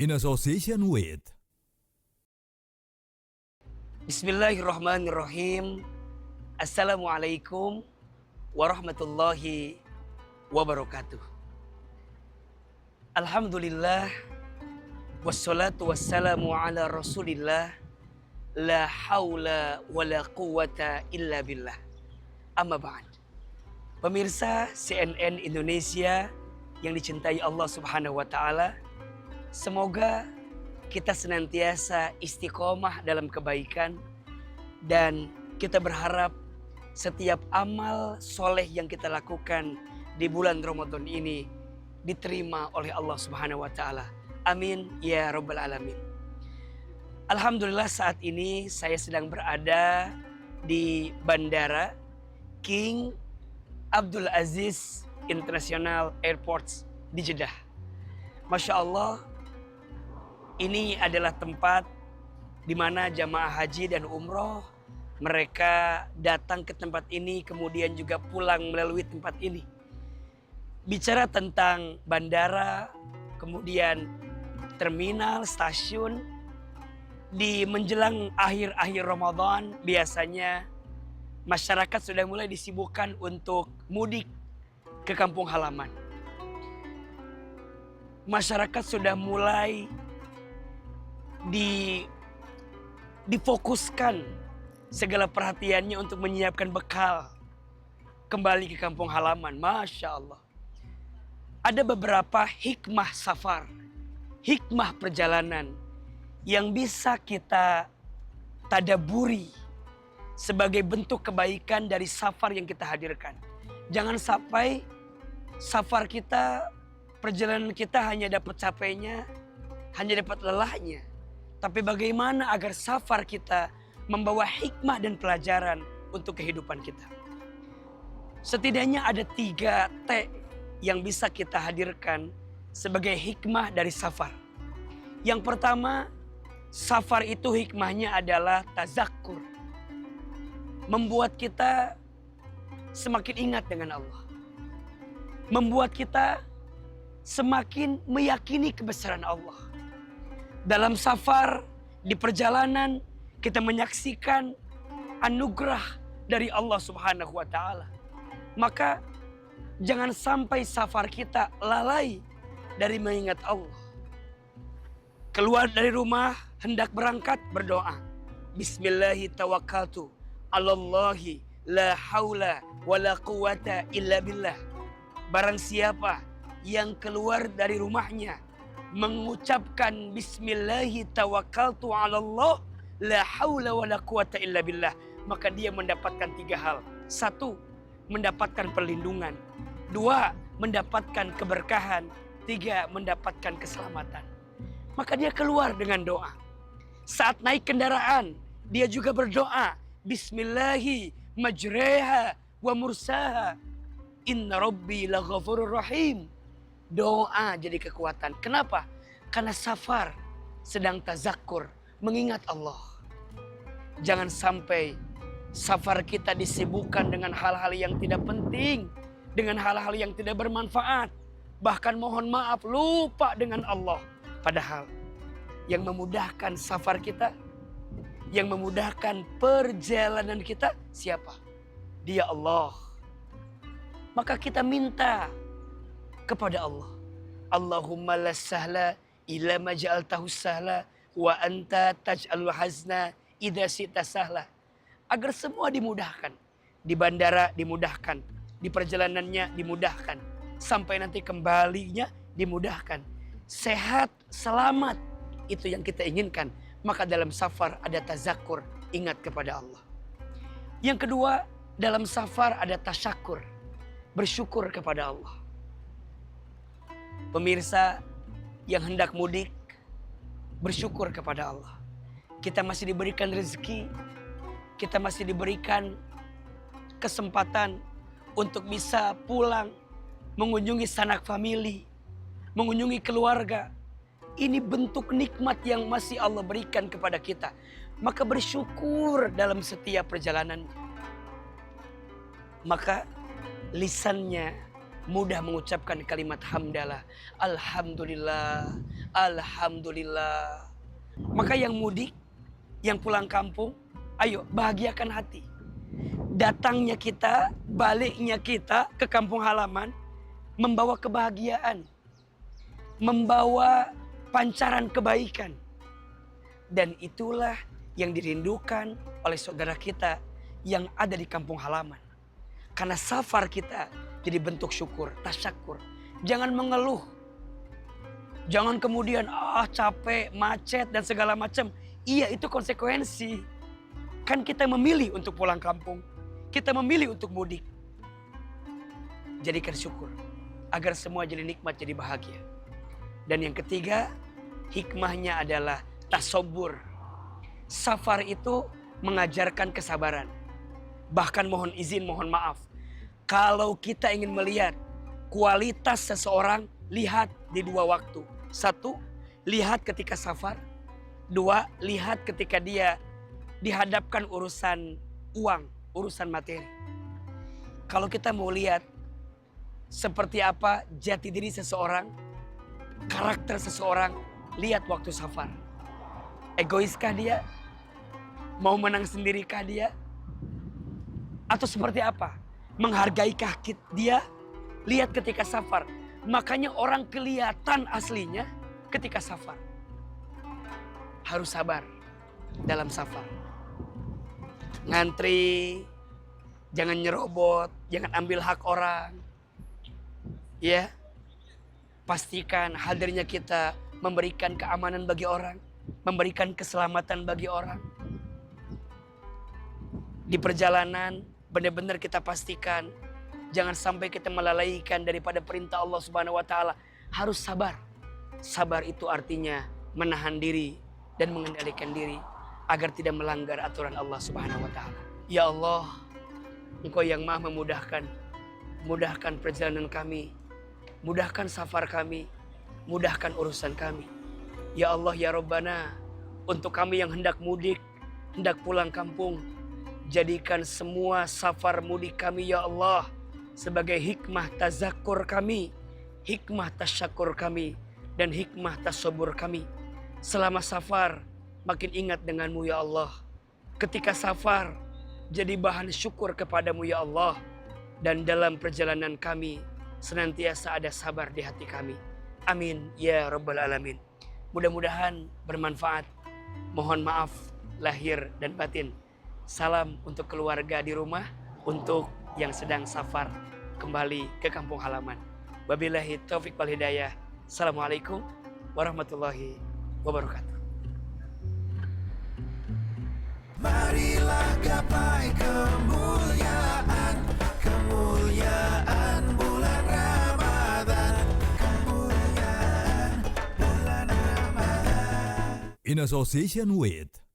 in association with Bismillahirrahmanirrahim. Assalamualaikum warahmatullahi wabarakatuh. Alhamdulillah, wassalatu wassalamu ala rasulillah, la hawla wa la quwata illa billah. Amma ba'd. Pemirsa CNN Indonesia yang dicintai Allah Subhanahu wa taala, semoga kita senantiasa istiqomah dalam kebaikan, dan kita berharap setiap amal soleh yang kita lakukan di bulan Ramadan ini diterima oleh Allah Subhanahu wa taala. Amin ya rabbal alamin. Alhamdulillah, saat ini saya sedang berada di Bandara King Abdul Aziz International Airport di Jeddah. Masya Allah, ini adalah tempat di mana jamaah haji dan umroh mereka datang ke tempat ini, kemudian juga pulang melalui tempat ini. Bicara tentang bandara, kemudian terminal, stasiun, di menjelang akhir-akhir Ramadan biasanya masyarakat sudah mulai disibukkan untuk mudik ke kampung halaman. Masyarakat sudah mulai difokuskan segala perhatiannya untuk menyiapkan bekal kembali ke kampung halaman. Masya Allah. Ada beberapa hikmah safar, hikmah perjalanan yang bisa kita tadaburi sebagai bentuk kebaikan dari safar yang kita hadirkan. Jangan sampai safar kita, perjalanan kita hanya dapat capeknya, hanya dapat lelahnya. Tapi bagaimana agar safar kita membawa hikmah dan pelajaran untuk kehidupan kita. Setidaknya ada 3 T yang bisa kita hadirkan sebagai hikmah dari safar. Yang pertama, safar itu hikmahnya adalah tazakkur. Membuat kita semakin ingat dengan Allah. Membuat kita semakin meyakini kebesaran Allah. Dalam safar, di perjalanan, kita menyaksikan anugerah dari Allah Subhanahu wa taala. Maka jangan sampai safar kita lalai dari mengingat Allah. Keluar dari rumah, hendak berangkat, berdoa. Bismillahi tawakkaltu 'alallahi la haula wa la quwata illa billah. Barang siapa yang keluar dari rumahnya mengucapkan bismillahi tawakkaltu 'alallah la haula wa la quwata illa billah, maka dia mendapatkan 3 hal. 1, mendapatkan perlindungan. 2, mendapatkan keberkahan. 3, mendapatkan keselamatan. Maka dia keluar dengan doa. Saat naik kendaraan, dia juga berdoa, bismillahi majreha wa mursaha, inna rabbi laghafurur rahim. Doa jadi kekuatan. Kenapa? Karena safar sedang tazakkur, mengingat Allah. Jangan sampai safar kita disibukkan dengan hal-hal yang tidak penting, dengan hal-hal yang tidak bermanfaat. Bahkan mohon maaf, lupa dengan Allah. Padahal yang memudahkan safar kita, yang memudahkan perjalanan kita, siapa? Dia Allah. Maka kita minta kepada Allah. Allahumma la sahla illa ma ja'altahu sahla wa anta taj'alul hazna idza syi'ta sahla. Agar semua dimudahkan. Di bandara dimudahkan, di perjalanannya dimudahkan, sampai nanti kembalinya dimudahkan. Sehat, selamat, itu yang kita inginkan. Maka dalam safar ada tazakkur, ingat kepada Allah. Yang kedua, dalam safar ada tasyakur, bersyukur kepada Allah. Pemirsa yang hendak mudik, bersyukur kepada Allah. Kita masih diberikan rezeki, kita masih diberikan kesempatan untuk bisa pulang, mengunjungi sanak famili, mengunjungi keluarga. Ini bentuk nikmat yang masih Allah berikan kepada kita. Maka bersyukur dalam setiap perjalanannya. Maka lisannya mudah mengucapkan kalimat hamdalah. Alhamdulillah, alhamdulillah. Maka yang mudik, yang pulang kampung, ayo bahagiakan hati. Datangnya kita, baliknya kita ke kampung halaman membawa kebahagiaan, membawa pancaran kebaikan. Dan itulah yang dirindukan oleh saudara kita yang ada di kampung halaman. Karena safar kita jadi bentuk syukur, tasyakur. Jangan mengeluh. Jangan kemudian capek, macet dan segala macam. Iya, itu konsekuensi. Kan kita memilih untuk pulang kampung. Kita memilih untuk mudik. Jadikan syukur agar semua jadi nikmat, jadi bahagia. Dan yang ketiga, hikmahnya adalah tasobur. Safar itu mengajarkan kesabaran. Bahkan mohon izin, mohon maaf. Kalau kita ingin melihat kualitas seseorang, lihat di dua waktu. Satu, lihat ketika safar. Dua, lihat ketika dia dihadapkan urusan uang, urusan materi. Kalau kita mau lihat seperti apa jati diri seseorang, karakter seseorang, lihat waktu safar. Egoiskah dia? Mau menang sendirikah dia? Atau seperti apa? Menghargaikah dia? Lihat ketika safar. Makanya orang kelihatan aslinya ketika safar. Harus sabar dalam safar. Ngantri, jangan nyerobot, jangan ambil hak orang. Ya, pastikan hadirnya kita memberikan keamanan bagi orang, memberikan keselamatan bagi orang. Di perjalanan benar-benar kita pastikan jangan sampai kita melalaikan daripada perintah Allah Subhanahu wa taala. Harus sabar. Sabar itu artinya menahan diri dan mengendalikan diri agar tidak melanggar aturan Allah Subhanahu wa taala. Ya Allah, Engkau yang Maha memudahkan. Mudahkan perjalanan kami, mudahkan safar kami, mudahkan urusan kami. Ya Allah, ya Rabbana, untuk kami yang hendak mudik, hendak pulang kampung, jadikan semua safar mudik kami ya Allah sebagai hikmah tazakur kami, hikmah tasyakur kami, dan hikmah tasobur kami. Selama safar makin ingat denganmu ya Allah. Ketika safar jadi bahan syukur kepadamu ya Allah. Dan dalam perjalanan kami senantiasa ada sabar di hati kami. Amin ya Rabbal Alamin. Mudah-mudahan bermanfaat. Mohon maaf lahir dan batin. Salam untuk keluarga di rumah, untuk yang sedang safar kembali ke kampung halaman. Wabillahi taufiq wal hidayah. Assalamualaikum warahmatullahi wabarakatuh. Marilah gapai kemuliaan, kemuliaan bulan Ramadan, kemuliaan bulan Ramadan. In association with